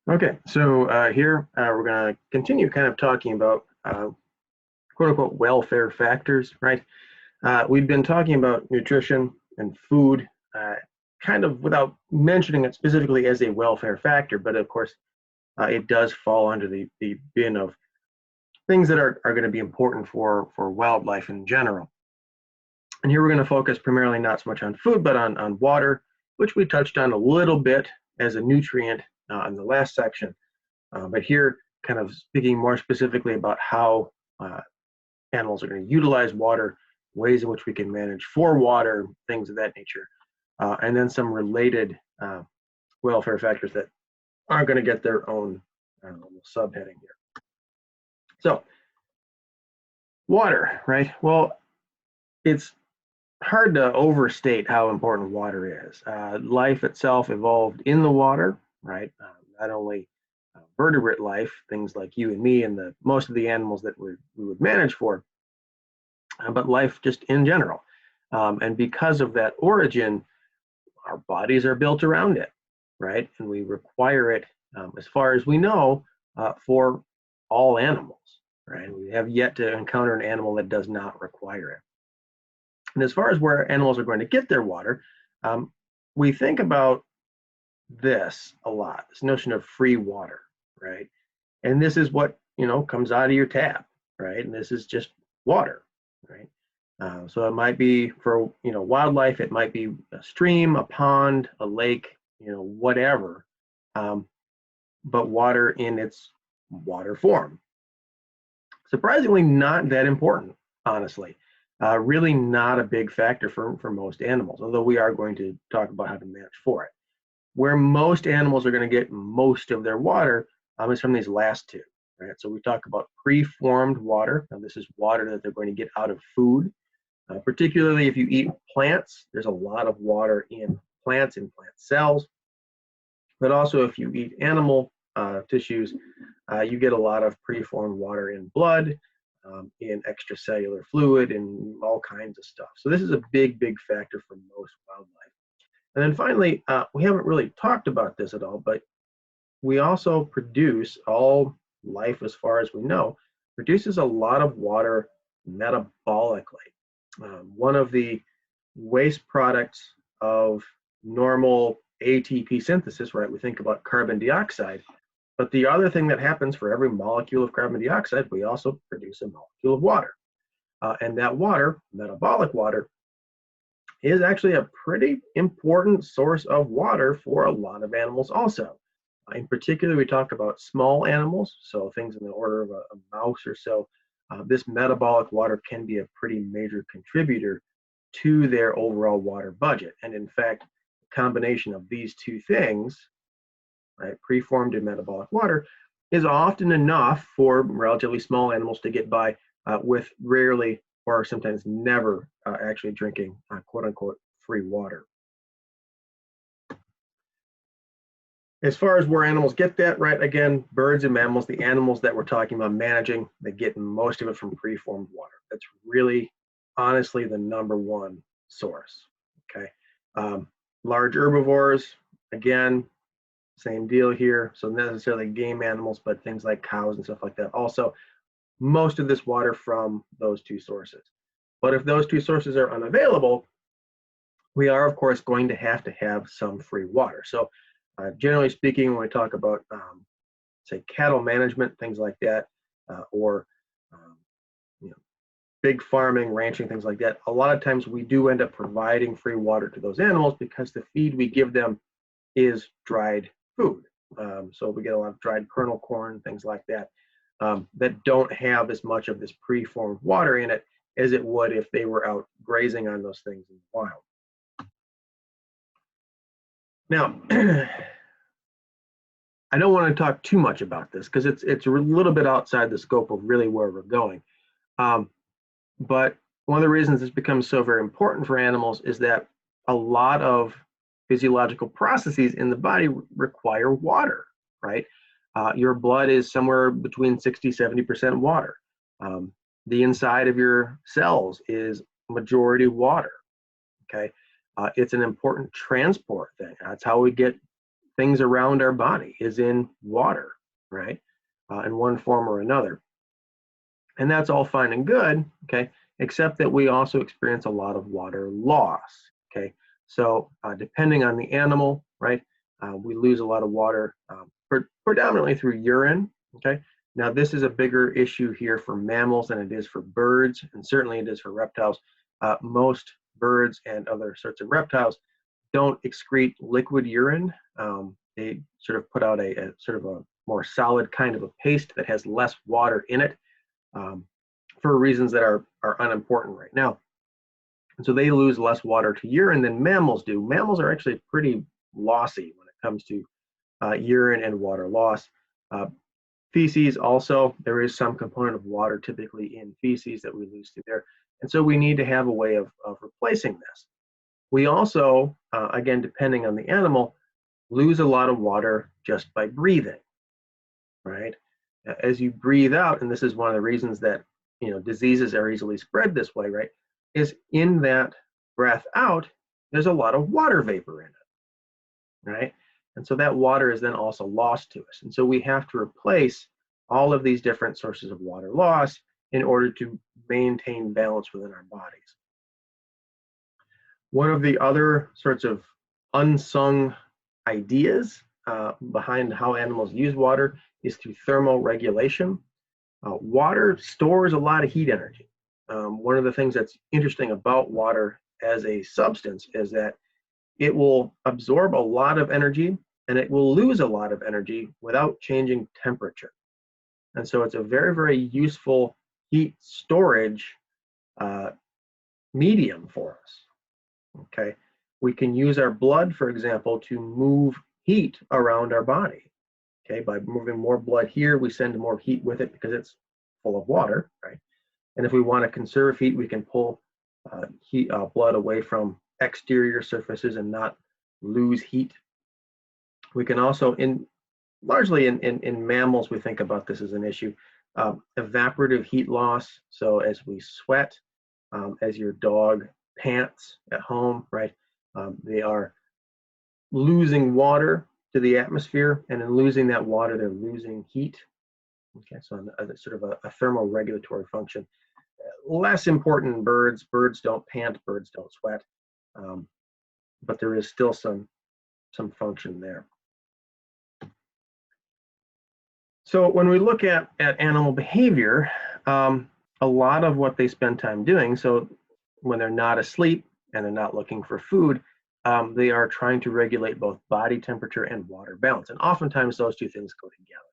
Okay, so here we're going to continue kind of talking about quote unquote welfare factors, right? We've been talking about nutrition and food kind of without mentioning it specifically as a welfare factor, but of course it does fall under the bin of things that are going to be important for wildlife in general. And here we're going to focus primarily not so much on food, but on water, which we touched on a little bit as a nutrient in the last section. But here, kind of speaking more specifically about how animals are going to utilize water, ways in which we can manage for water, things of that nature, and then some related welfare factors that are going to get their own subheading here. So, water, right? Well, it's hard to overstate how important water is. Life itself evolved in the water, right? Not only vertebrate life, things like you and me and most of the animals that we would manage for, but life just in general. And because of that origin, our bodies are built around it, right? And we require it, as far as we know, for all animals, right? We have yet to encounter an animal that does not require it. And as far as where animals are going to get their water, we think about this a lot, this notion of free water, right? And this is what, comes out of your tap, right? And this is just water, right? So it might be for, wildlife, it might be a stream, a pond, a lake, whatever, but water in its water form. Surprisingly, not that important, honestly. Really not a big factor for most animals, although we are going to talk about how to manage for it. Where most animals are going to get most of their water is from these last two, right? So we talk about preformed water. Now this is water that they're going to get out of food, particularly if you eat plants. There's a lot of water in plants and plant cells, but also if you eat animal tissues, you get a lot of preformed water in blood, in extracellular fluid, and all kinds of stuff. So this is a big factor for most wildlife. And then finally, we haven't really talked about this at all, but we also produce, all life as far as we know, produces a lot of water metabolically. One of the waste products of normal ATP synthesis, right? We think about carbon dioxide, but the other thing that happens for every molecule of carbon dioxide, we also produce a molecule of water. And that water, metabolic water, is actually a pretty important source of water for a lot of animals also. In particular, we talk about small animals, so things in the order of a mouse or so. This metabolic water can be a pretty major contributor to their overall water budget. And in fact, the combination of these two things, right, preformed and metabolic water, is often enough for relatively small animals to get by with rarely or sometimes never actually drinking quote unquote free water. As far as where animals get that, right, again, birds and mammals, the animals that we're talking about managing, they get most of it from preformed water. That's really, honestly, the #1 source, okay? Large herbivores, again, same deal here. So not necessarily game animals, but things like cows and stuff like that. Also, most of this water from those two sources. But if those two sources are unavailable, we are, of course, going to have some free water. So generally speaking, when we talk about, say, cattle management, things like that, or big farming, ranching, things like that, a lot of times we do end up providing free water to those animals because the feed we give them is dried food. So we get a lot of dried kernel corn, things like that, that don't have as much of this preformed water in it as it would if they were out grazing on those things in the wild. Now, I don't want to talk too much about this because it's a little bit outside the scope of really where we're going. But one of the reasons this becomes so very important for animals is that a lot of physiological processes in the body require water, right? Your blood is somewhere between 60–70% water. The inside of your cells is majority water, okay? It's an important transport thing. That's how we get things around our body is in water, right? In one form or another. And that's all fine and good, okay, except that we also experience a lot of water loss, okay? So depending on the animal, right, we lose a lot of water predominantly through urine, okay? Now this is a bigger issue here for mammals than it is for birds, and certainly it is for reptiles. Most birds and other sorts of reptiles don't excrete liquid urine. They sort of put out a sort of a more solid kind of a paste that has less water in it, for reasons that are unimportant right now. And so they lose less water to urine than mammals do. Mammals are actually pretty lossy when it comes to urine and water loss. Feces also, there is some component of water typically in feces that we lose through there. And so we need to have a way of replacing this. We also, again, depending on the animal, lose a lot of water just by breathing, right? As you breathe out, and this is one of the reasons that diseases are easily spread this way, right, is in that breath out, there's a lot of water vapor in it, right? And so that water is then also lost to us. And so we have to replace all of these different sources of water loss in order to maintain balance within our bodies. One of the other sorts of unsung ideas behind how animals use water is through thermal regulation. Water stores a lot of heat energy. One of the things that's interesting about water as a substance is that it will absorb a lot of energy and it will lose a lot of energy without changing temperature. And so it's a very, very useful heat storage medium for us. Okay, we can use our blood, for example, to move heat around our body. Okay, by moving more blood here, we send more heat with it because it's full of water, right? And if we want to conserve heat, we can pull blood away from exterior surfaces and not lose heat. We can also, largely in mammals, we think about this as an issue, evaporative heat loss. So as we sweat, as your dog pants at home, right, they are losing water to the atmosphere, and in losing that water, they're losing heat. Okay, so sort of a thermal regulatory function. Less important in birds. Birds don't pant, birds don't sweat, but there is still some function there. So when we look at animal behavior, a lot of what they spend time doing, so when they're not asleep and they're not looking for food, they are trying to regulate both body temperature and water balance. And oftentimes those two things go together,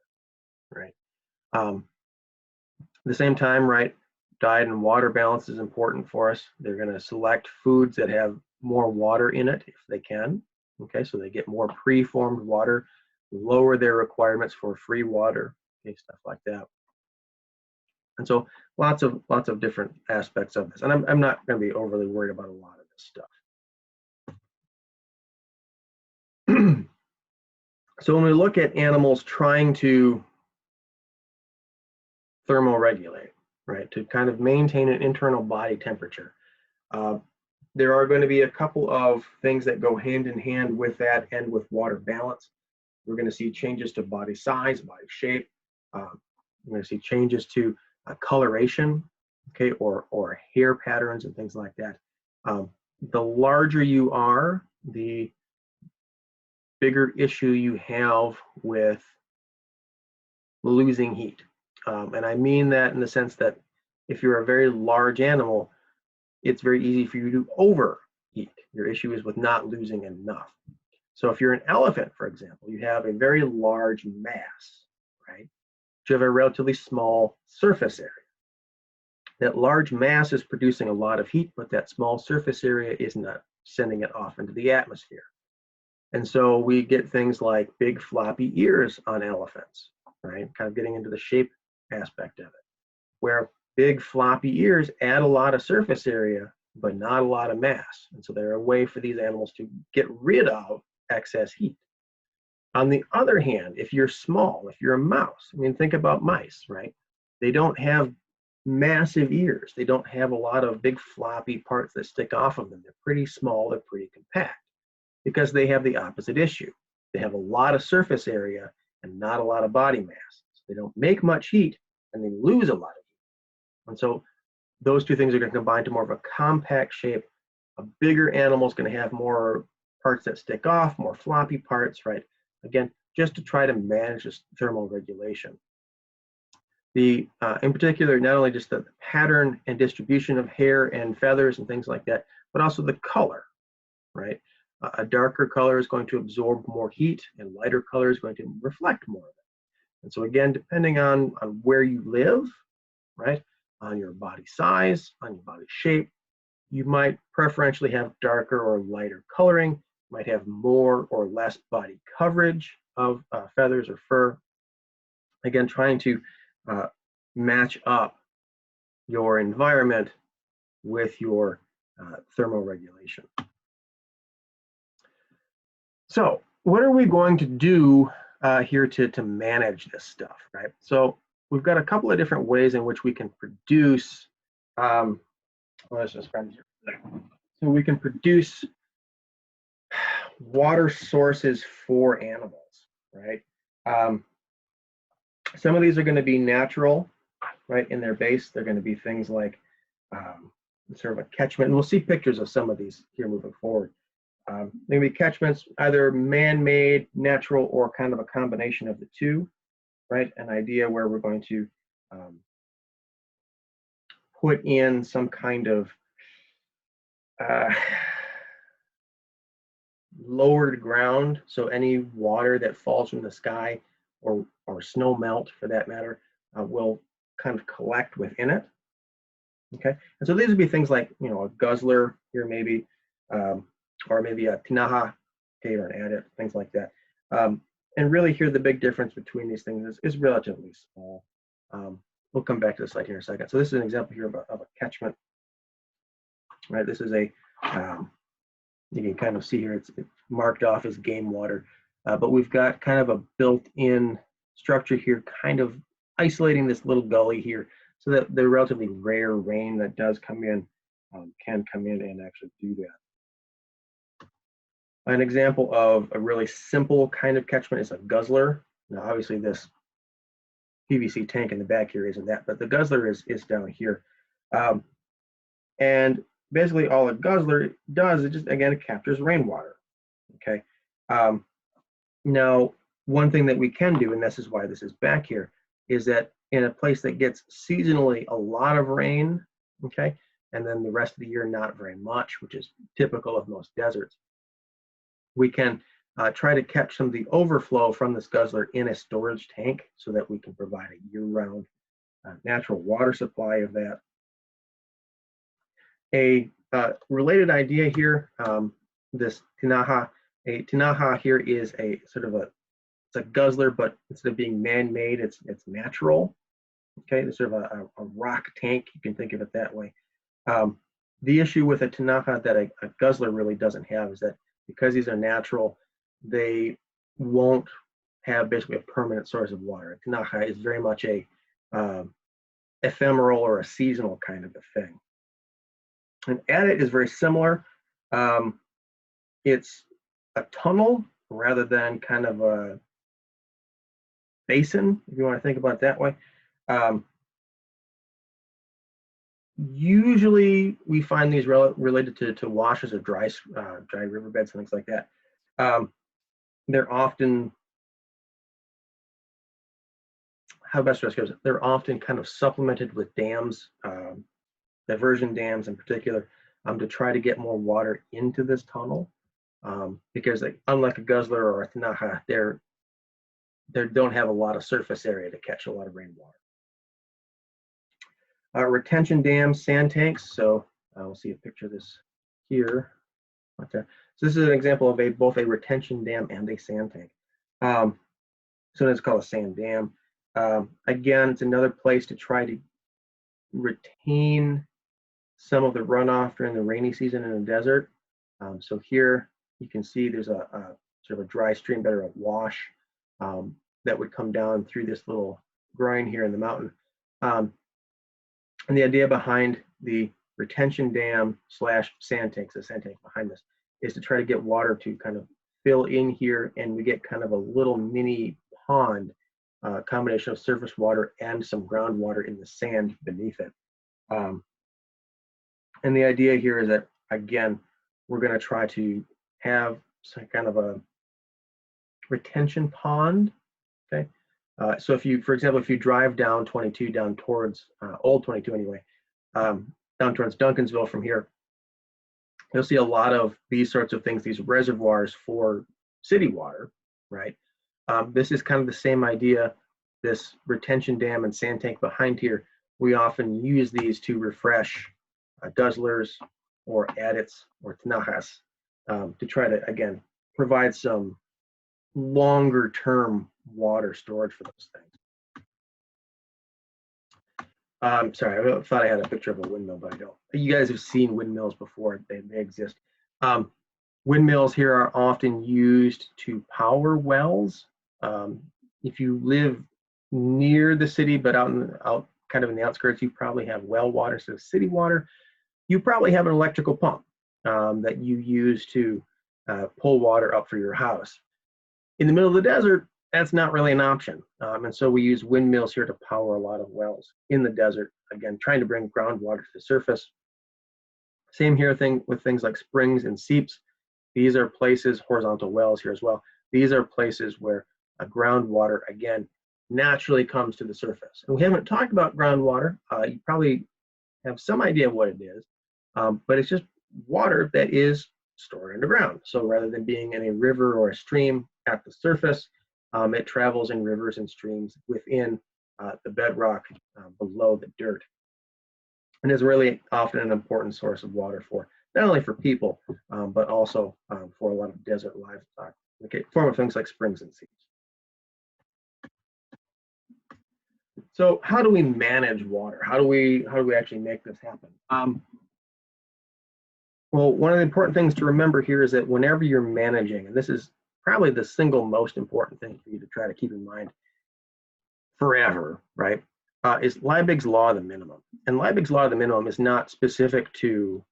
right? At the same time, right, diet and water balance is important for us. They're going to select foods that have more water in it if they can. Okay, so they get more preformed water, lower their requirements for free water, okay, stuff like that. And so lots of different aspects of this. And I'm not going to be overly worried about a lot of this stuff. So when we look at animals trying to thermoregulate, right, to kind of maintain an internal body temperature, there are going to be a couple of things that go hand in hand with that and with water balance. We're going to see changes to body size, body shape. We're going to see changes to coloration, okay, or hair patterns and things like that. The larger you are, the bigger issue you have with losing heat. And I mean that in the sense that if you're a very large animal, it's very easy for you to overheat. Your issue is with not losing enough. So if you're an elephant, for example, you have a very large mass, right? You have a relatively small surface area. That large mass is producing a lot of heat, but that small surface area is not sending it off into the atmosphere. And so we get things like big floppy ears on elephants, right? Kind of getting into the shape aspect of it, where big floppy ears add a lot of surface area, but not a lot of mass. And so they're a way for these animals to get rid of excess heat. On the other hand, if you're small, if you're a mouse, I mean, think about mice, right? They don't have massive ears. They don't have a lot of big floppy parts that stick off of them. They're pretty small, they're pretty compact, because they have the opposite issue. They have a lot of surface area and not a lot of body mass. So they don't make much heat and they lose a lot of heat. And so those two things are going to combine to more of a compact shape. A bigger animal is going to have more parts that stick off, more floppy parts, right? Again, just to try to manage this thermal regulation. In particular, not only just the pattern and distribution of hair and feathers and things like that, but also the color, right? A darker color is going to absorb more heat, and lighter color is going to reflect more of it. And so again, depending on where you live, right, on your body size, on your body shape, you might preferentially have darker or lighter coloring, you might have more or less body coverage of feathers or fur. Again, trying to match up your environment with your thermoregulation. So what are we going to do here to manage this stuff, right? So we've got a couple of different ways in which we can produce, let's just grab here. So we can produce water sources for animals, right? Some of these are going to be natural, right, in their base. They're going to be things like sort of a catchment. And we'll see pictures of some of these here moving forward. Maybe catchments, either man-made, natural, or kind of a combination of the two, right? An idea where we're going to put in some kind of lowered ground, so any water that falls from the sky or snow melt for that matter will kind of collect within it. Okay, and so these would be things like, you know, a guzzler here maybe, or maybe a tinaja, okay, or an adit, things like that. And really here the big difference between these things is relatively small. We'll come back to this slide here in a second. So this is an example here of a catchment, right? This is a, you can kind of see here it's marked off as game water, but we've got kind of a built-in structure here, kind of isolating this little gully here so that the relatively rare rain that does come in can come in and actually do that. An example of a really simple kind of catchment is a guzzler. Now, obviously, this PVC tank in the back here isn't that, but the guzzler is down here. And basically, all a guzzler does is just, again, it captures rainwater. Okay. Now, one thing that we can do, and this is why this is back here, is that in a place that gets seasonally a lot of rain, okay, and then the rest of the year not very much, which is typical of most deserts, we can try to catch some of the overflow from this guzzler in a storage tank so that we can provide a year-round natural water supply of that. A related idea here, this tinaja, a tinaja here is a sort of it's a guzzler, but instead of being man-made, it's natural. Okay, it's sort of a rock tank, you can think of it that way. The issue with a tinaja that a guzzler really doesn't have is that because these are natural, they won't have basically a permanent source of water. A tinaja is very much a ephemeral or a seasonal kind of a thing. An adit is very similar. It's a tunnel rather than kind of a basin, if you want to think about it that way. Usually we find these related to washes or dry riverbeds and things like that. They're often, how best to describe it, they're often kind of supplemented with dams, diversion dams in particular, to try to get more water into this tunnel, because unlike a guzzler or a tinaja, they don't have a lot of surface area to catch a lot of rainwater. Retention dams, sand tanks. So we'll see a picture of this here. Okay, so this is an example of both a retention dam and a sand tank. So it's called a sand dam. Again, it's another place to try to retain some of the runoff during the rainy season in the desert. So here you can see there's a sort of a dry stream bed or a wash that would come down through this little groin here in the mountain. And the idea behind the retention dam / sand tanks, the sand tank behind this, is to try to get water to kind of fill in here and we get kind of a little mini pond, combination of surface water and some groundwater in the sand beneath it. And the idea here is that, again, we're going to try to have some kind of a retention pond. Okay. So if you, for example, if you drive down 22 down towards old 22 anyway, down towards Duncansville from here, you'll see a lot of these sorts of things, these reservoirs for city water, right? This is kind of the same idea. This retention dam and sand tank behind here, we often use these to refresh Guzzlers or Adits or Tinajas to try to, again, provide some longer term water storage for those things. Sorry, I thought I had a picture of a windmill, but I don't. You guys have seen windmills before, they exist. Windmills here are often used to power wells. If you live near the city, but out kind of in the outskirts, you probably have well water, so city water. You probably have an electrical pump that you use to pull water up for your house. In the middle of the desert, that's not really an option. And so we use windmills here to power a lot of wells in the desert, again, trying to bring groundwater to the surface. Same here with things like springs and seeps. These are places, horizontal wells here as well. These are places where groundwater, again, naturally comes to the surface. And we haven't talked about groundwater. You probably have some idea of what it is, but it's just water that is stored underground. So rather than being in a river or a stream at the surface, it travels in rivers and streams within the bedrock below the dirt. And is really often an important source of water for not only for people, but also for a lot of desert livestock, okay, form of things like springs and seeps. So how do we manage water? How do we actually make this happen? Well, one of the important things to remember here is that whenever you're managing, and this is probably the single most important thing for you to try to keep in mind forever, right, is Liebig's law of the minimum. And Liebig's law of the minimum is not specific to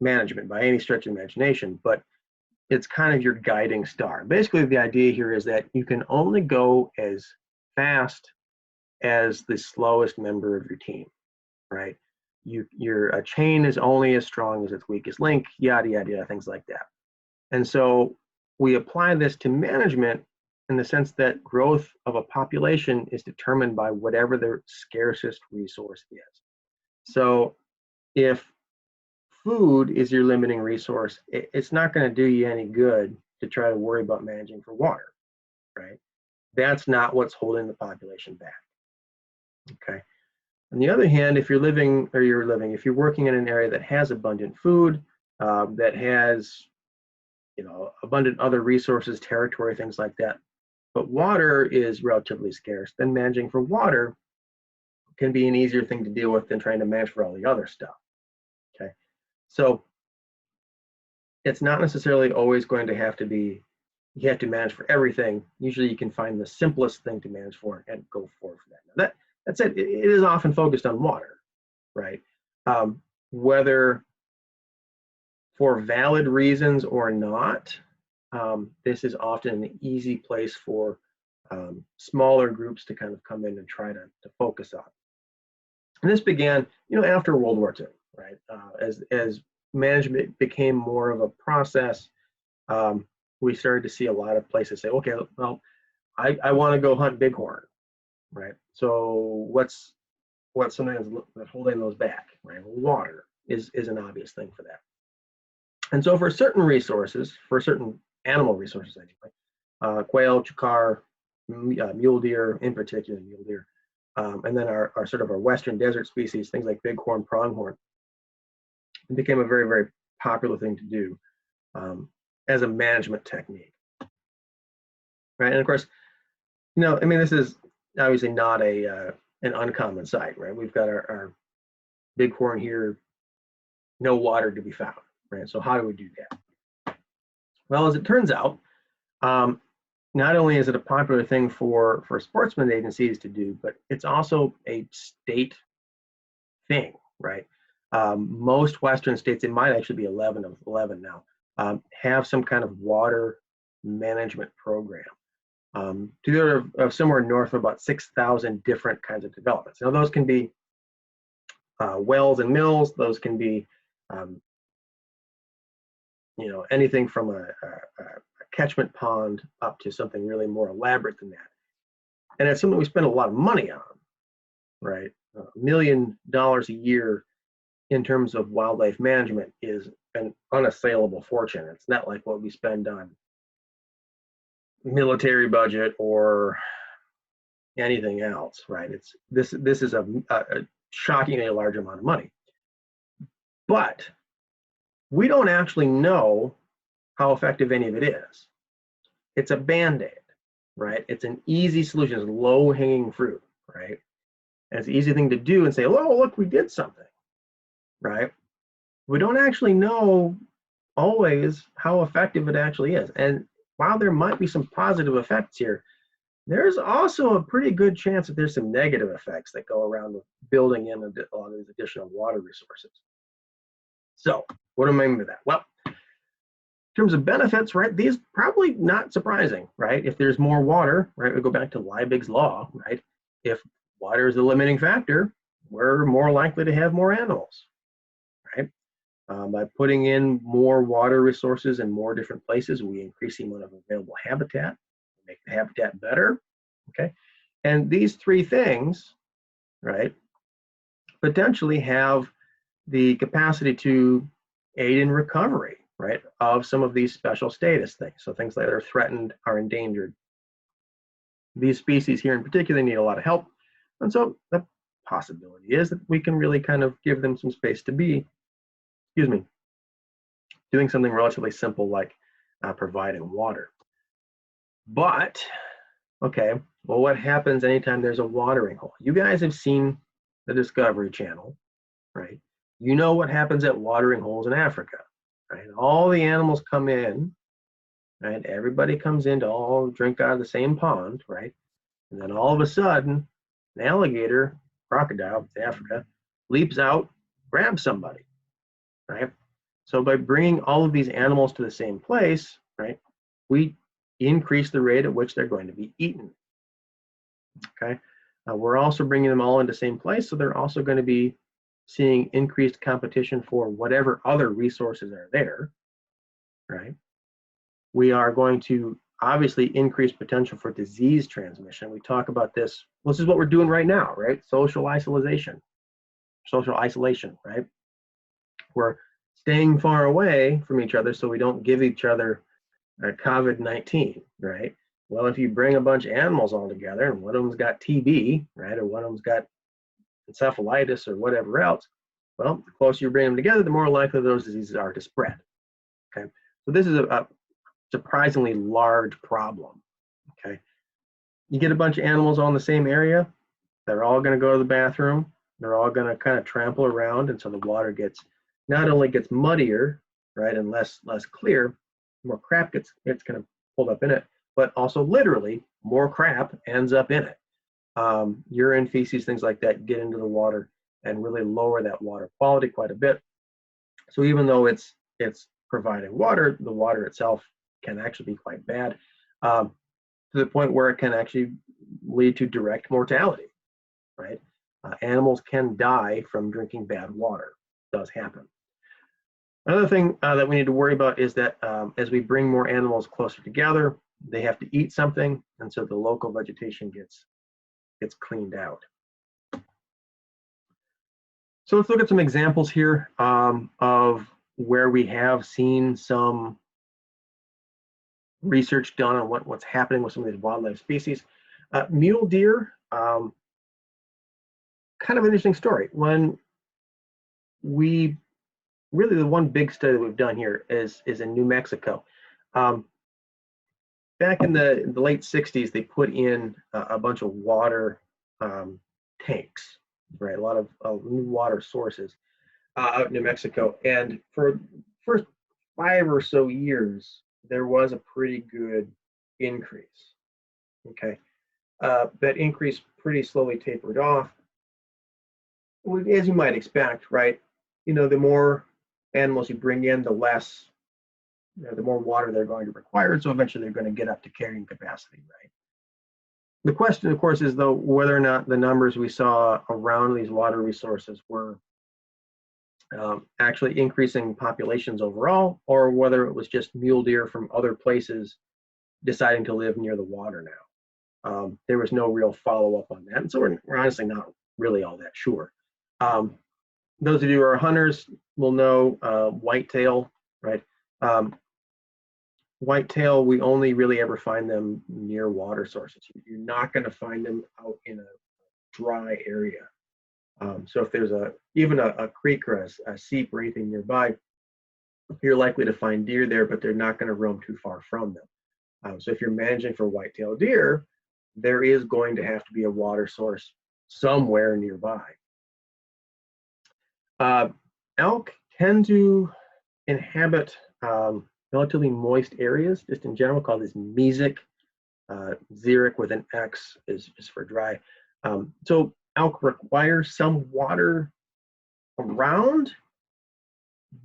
management by any stretch of imagination, but it's kind of your guiding star. Basically, the idea here is that you can only go as fast as the slowest member of your team, right? Your chain is only as strong as its weakest link, yada, yada, yada, things like that. And so we apply this to management in the sense that growth of a population is determined by whatever their scarcest resource is. So if food is your limiting resource, it's not going to do you any good to try to worry about managing for water, right? That's not what's holding the population back. Okay. On the other hand, if you're working in an area that has abundant food, that has, abundant other resources, territory, things like that, but water is relatively scarce, then managing for water can be an easier thing to deal with than trying to manage for all the other stuff. Okay. So it's not necessarily always going to have to be, you have to manage for everything. Usually you can find the simplest thing to manage for and go forward for that. That said, it is often focused on water, right? Whether for valid reasons or not, this is often an easy place for smaller groups to kind of come in and try to focus on. And this began, after World War II, right? As management became more of a process, we started to see a lot of places say, okay, well, I want to go hunt bighorn, right? So what's something that's holding those back, right? Water is an obvious thing for that. And so for certain resources, for certain animal resources anyway, quail, chukar, mule deer, in particular mule deer, and then our sort of our western desert species, things like bighorn, pronghorn, it became a very, very popular thing to do as a management technique, right? And of course, this is obviously not an uncommon sight, right? We've got our bighorn here, no water to be found, right? So how do we do that? Well, as it turns out, not only is it a popular thing for sportsman agencies to do, but it's also a state thing, right? Most Western states, it might actually be 11 of 11 now, have some kind of water management program. To of somewhere north of about 6,000 different kinds of developments. Now those can be wells and mills. Those can be, anything from a catchment pond up to something really more elaborate than that. And it's something we spend a lot of money on, right? $1 million a year in terms of wildlife management is an unassailable fortune. It's not like what we spend on military budget or anything else, right? This is a shockingly large amount of money. But we don't actually know how effective any of it is. It's a band-aid, right? It's an easy solution, it's low-hanging fruit, right? And it's an easy thing to do and say, oh, look, we did something, right? We don't actually know always how effective it actually is. And while there might be some positive effects here, there's also a pretty good chance that there's some negative effects that go around with building in a lot of these additional water resources. So what do I mean by that? Well, in terms of benefits, right, these probably not surprising, right? If there's more water, right, we go back to Liebig's law, right? If water is the limiting factor, we're more likely to have more animals, right? By putting in more water resources in more different places, we increase the amount of available habitat, make the habitat better, okay? And these three things, right, potentially have the capacity to aid in recovery, right, of some of these special status things. So things that are threatened, are endangered. These species here in particular need a lot of help. And so the possibility is that we can really kind of give them some space to be, doing something relatively simple like providing water. But, okay, well, what happens anytime there's a watering hole? You guys have seen the Discovery Channel, right? You know what happens at watering holes in Africa, right? All the animals come in, right? Everybody comes in to all drink out of the same pond, right? And then all of a sudden, an alligator, crocodile, it's Africa, leaps out, grabs somebody, right? So by bringing all of these animals to the same place, right, we increase the rate at which they're going to be eaten, okay? We're also bringing them all into the same place, so they're also going to be seeing increased competition for whatever other resources are there, right? We are going to obviously increase potential for disease transmission. We talk about this. This is what we're doing right now, right? Social isolation, right? We're staying far away from each other so we don't give each other COVID-19, right? Well, if you bring a bunch of animals all together and one of them's got TB, right, or one of them's got encephalitis or whatever else, well, the closer you bring them together, the more likely those diseases are to spread, okay? So this is a surprisingly large problem, okay? You get a bunch of animals all in the same area, they're all gonna go to the bathroom, they're all gonna kind of trample around, and so the water not only gets muddier, right, and less clear, more crap gets kind of pulled up in it, but also literally more crap ends up in it. Urine, feces, things like that get into the water and really lower that water quality quite a bit. So even though it's providing water, the water itself can actually be quite bad, to the point where it can actually lead to direct mortality, right? Animals can die from drinking bad water. It does happen. Another thing that we need to worry about is that as we bring more animals closer together, they have to eat something, and so the local vegetation gets cleaned out. So let's look at some examples here of where we have seen some research done on what's happening with some of these wildlife species. Mule deer, kind of an interesting story. When we really, the one big study that we've done here is in New Mexico. Back in the late 60s, they put in a bunch of water tanks, right? A lot of new water sources out in New Mexico. And for the first 5 or so years, there was a pretty good increase, okay? That increase pretty slowly tapered off, as you might expect, right? The more animals you bring in, the less the more water they're going to require. So eventually they're going to get up to carrying capacity, right? The question, of course, is though whether or not the numbers we saw around these water resources were actually increasing populations overall, or whether it was just mule deer from other places deciding to live near the water now. There was no real follow-up on that, and so we're honestly not really all that sure. Those of you who are hunters will know whitetail, right? Whitetail, we only really ever find them near water sources. You're not going to find them out in a dry area. So if there's even a creek or a seep or anything nearby, you're likely to find deer there, but they're not going to roam too far from them. So if you're managing for whitetail deer, there is going to have to be a water source somewhere nearby. Elk tend to inhabit relatively moist areas, just in general, called this mesic. Xeric with an X is for dry. So elk require some water around,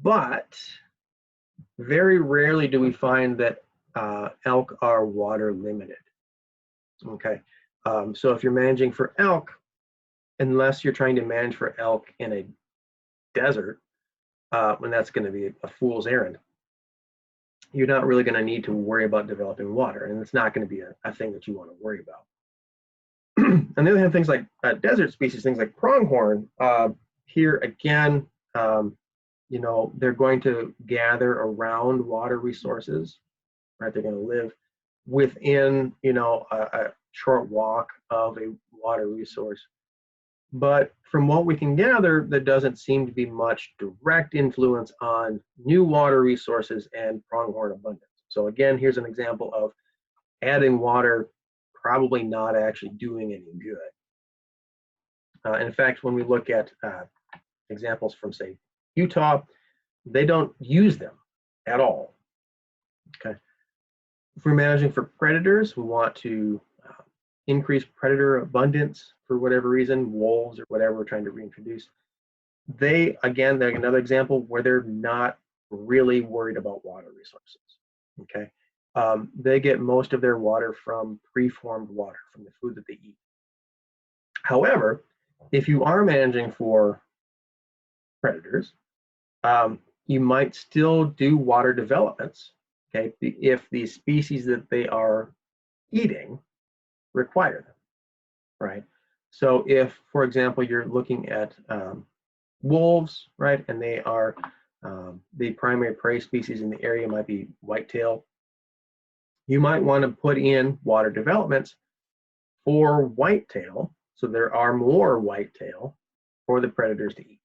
but very rarely do we find that elk are water limited. Okay, so if you're managing for elk, unless you're trying to manage for elk in a desert, when that's going to be a fool's errand, you're not really going to need to worry about developing water, and it's not going to be a thing that you want to worry about. On the other hand, things like desert species, things like pronghorn, here again, you know, they're going to gather around water resources, right? They're going to live within, you know, a short walk of a water resource. But from what we can gather, there doesn't seem to be much direct influence on new water resources and pronghorn abundance. So again, here's an example of adding water probably not actually doing any good. In fact, when we look at examples from, say, Utah, they don't use them at all. Okay. If we're managing for predators, we want to increase predator abundance for whatever reason, wolves or whatever we're trying to reintroduce. They, again, they're another example where they're not really worried about water resources. Okay. They get most of their water from preformed water, from the food that they eat. However, if you are managing for predators, you might still do water developments, okay, if the species that they are eating require them, right? So if, for example, you're looking at wolves, right, and they are the primary prey species in the area might be whitetail, you might want to put in water developments for whitetail, so there are more whitetail for the predators to eat.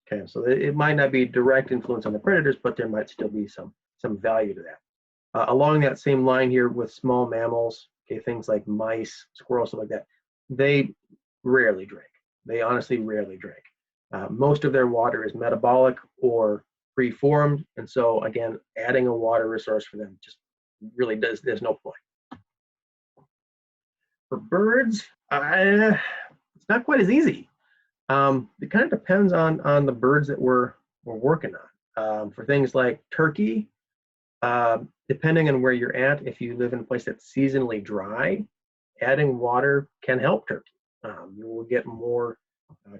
Okay, so it might not be direct influence on the predators, but there might still be some value to that. Along that same line here with small mammals, okay, things like mice, squirrels, stuff like that, they rarely drink. They honestly rarely drink. Most of their water is metabolic or preformed, and so again, adding a water resource for them just really there's no point. For birds, it's not quite as easy. It kind of depends on the birds that we're working on. For things like turkey, depending on where you're at, if you live in a place that's seasonally dry, adding water can help turkey. You will get more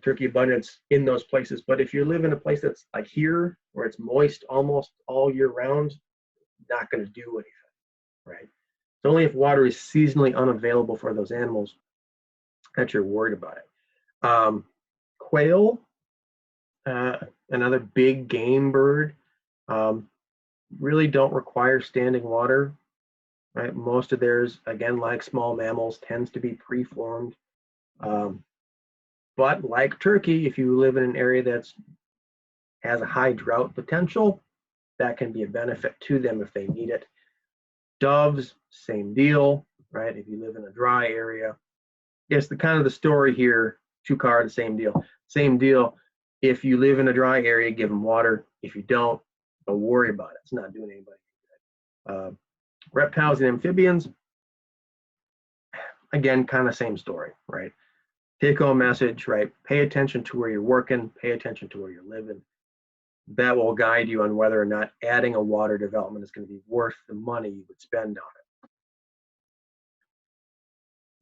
turkey abundance in those places. But if you live in a place that's like here, where it's moist almost all year round, not going to do anything, right? It's only if water is seasonally unavailable for those animals that you're worried about it. Quail, another big game bird, really don't require standing water, right? Most of theirs, again, like small mammals, tends to be preformed. But like turkey, if you live in an area that has a high drought potential, that can be a benefit to them if they need it. Doves, same deal, right? If you live in a dry area. Yes, the kind of the story here, Chukar, the same deal. Same deal. If you live in a dry area, give them water. If you don't worry about it. It's not doing anybody good. Reptiles and amphibians, again, kind of same story, right? Take home message, right? Pay attention to where you're working, pay attention to where you're living. that will guide you on whether or not adding a water development is going to be worth the money you would spend on it.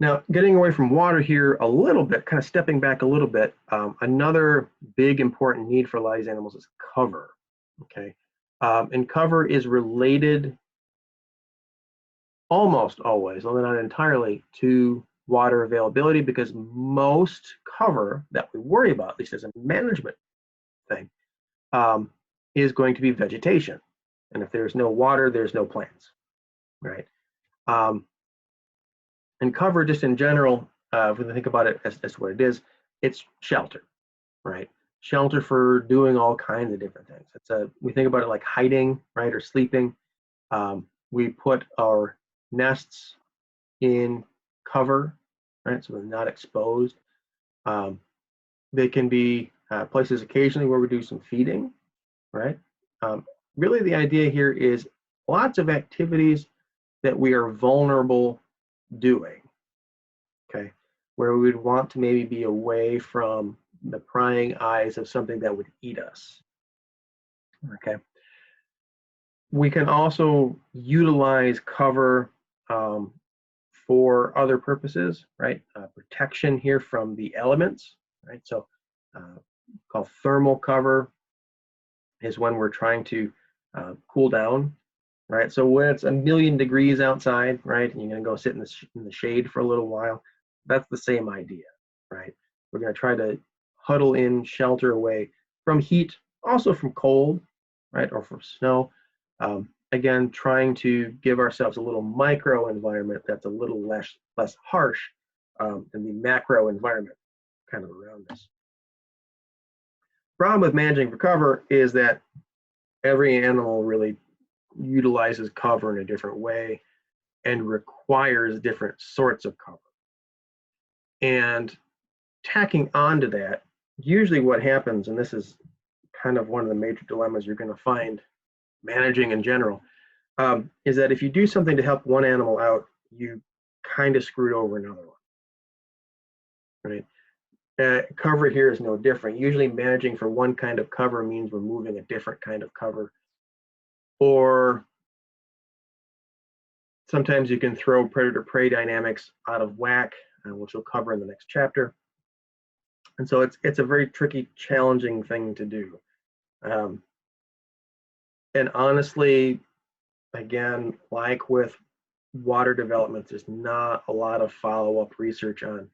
Now, getting away from water here a little bit, kind of stepping back a little bit, another big important need for a lot of these animals is cover. Okay, and cover is related almost always, although not entirely, to water availability, because most cover that we worry about, at least as a management thing, is going to be vegetation. And if there's no water, there's no plants, right? And cover, just in general, if we think about it as what it is, it's shelter, right? Shelter for doing all kinds of different things. We think about it like hiding, right, or sleeping. We put our nests in cover, right, so they're not exposed. They can be places occasionally where we do some feeding, right? Really, the idea here is lots of activities that we are vulnerable doing, okay, where we would want to maybe be away from the prying eyes of something that would eat us, okay. We can also utilize cover for other purposes, right? Protection here from the elements, right? So called thermal cover is when we're trying to cool down, right? So when it's 1,000,000 degrees outside, right, and you're going to go sit in the shade for a little while, that's the same idea, right? We're going to try to huddle in, shelter away from heat, also from cold, right, or from snow. Again, trying to give ourselves a little micro environment that's a little less harsh than the macro environment kind of around us. Problem with managing for cover is that every animal really utilizes cover in a different way and requires different sorts of cover. And tacking onto that, usually what happens, and this is kind of one of the major dilemmas you're going to find managing in general, is that if you do something to help one animal out, you kind of screwed over another one, right? Cover here is no different. Usually managing for one kind of cover means removing a different kind of cover. Or sometimes you can throw predator-prey dynamics out of whack, which we'll cover in the next chapter. And so it's a very tricky, challenging thing to do. And honestly, again, like with water development, there's not a lot of follow-up research on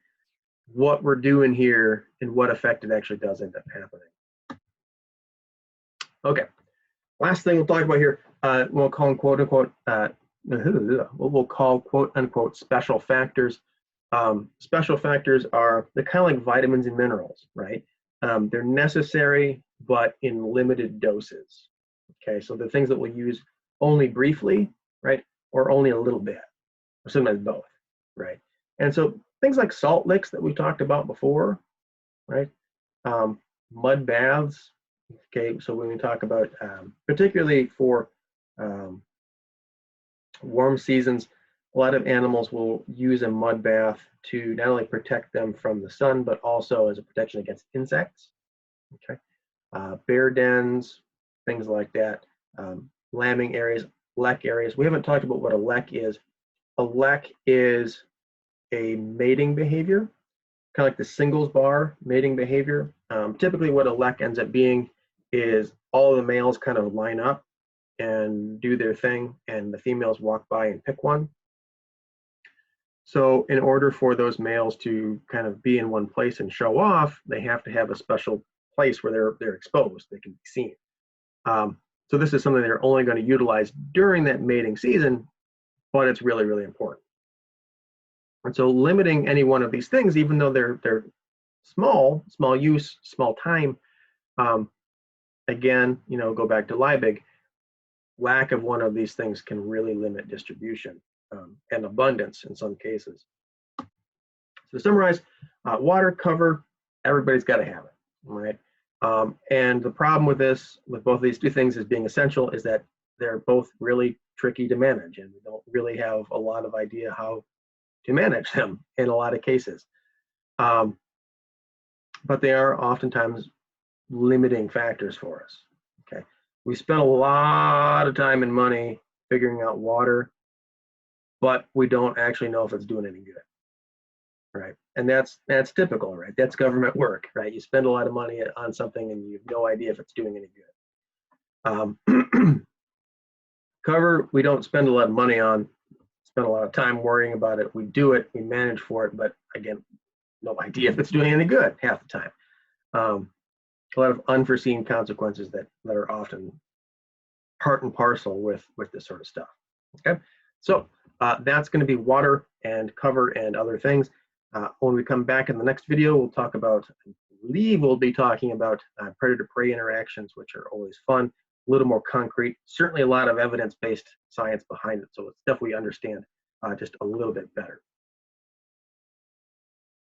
what we're doing here and what effect it actually does end up happening. Okay, last thing we'll talk about here, we'll call them quote unquote, what we'll call quote unquote special factors. Special factors are the kind of like vitamins and minerals, right? They're necessary, but in limited doses. Okay, so the things that we'll use only briefly, right, or only a little bit, or sometimes both, right? And so things like salt licks that we talked about before, right? Mud baths, okay, so when we talk about, particularly for warm seasons, a lot of animals will use a mud bath to not only protect them from the sun, but also as a protection against insects, okay? Bear dens, things like that, lambing areas, lek areas. We haven't talked about what a lek is. A lek is a mating behavior, kind of like the singles bar mating behavior. Typically what a lek ends up being is all of the males kind of line up and do their thing, and the females walk by and pick one. So in order for those males to kind of be in one place and show off, they have to have a special place where they're exposed, they can be seen. So this is something they're only going to utilize during that mating season, but it's really, really important. And so limiting any one of these things, even though they're small use, small time, again, go back to Liebig, lack of one of these things can really limit distribution and abundance in some cases. So to summarize, water cover, everybody's got to have it, right? And the problem with both of these two things as being essential is that they're both really tricky to manage, and we don't really have a lot of idea how to manage them in a lot of cases. But they are oftentimes limiting factors for us, We spend a lot of time and money figuring out water, but we don't actually know if it's doing any good, right? And that's typical, right? That's government work, right? You spend a lot of money on something and you have no idea if it's doing any good. Cover, we don't spend a lot of money on, spend a lot of time worrying about it. We do it, we manage for it, but again, no idea if it's doing any good half the time. A lot of unforeseen consequences that are often part and parcel with this sort of stuff. Okay, so that's going to be water and cover and other things. When we come back in the next video, we'll talk about, I believe we'll be talking about predator-prey interactions, which are always fun, a little more concrete, certainly a lot of evidence-based science behind it, so let's definitely understand just a little bit better.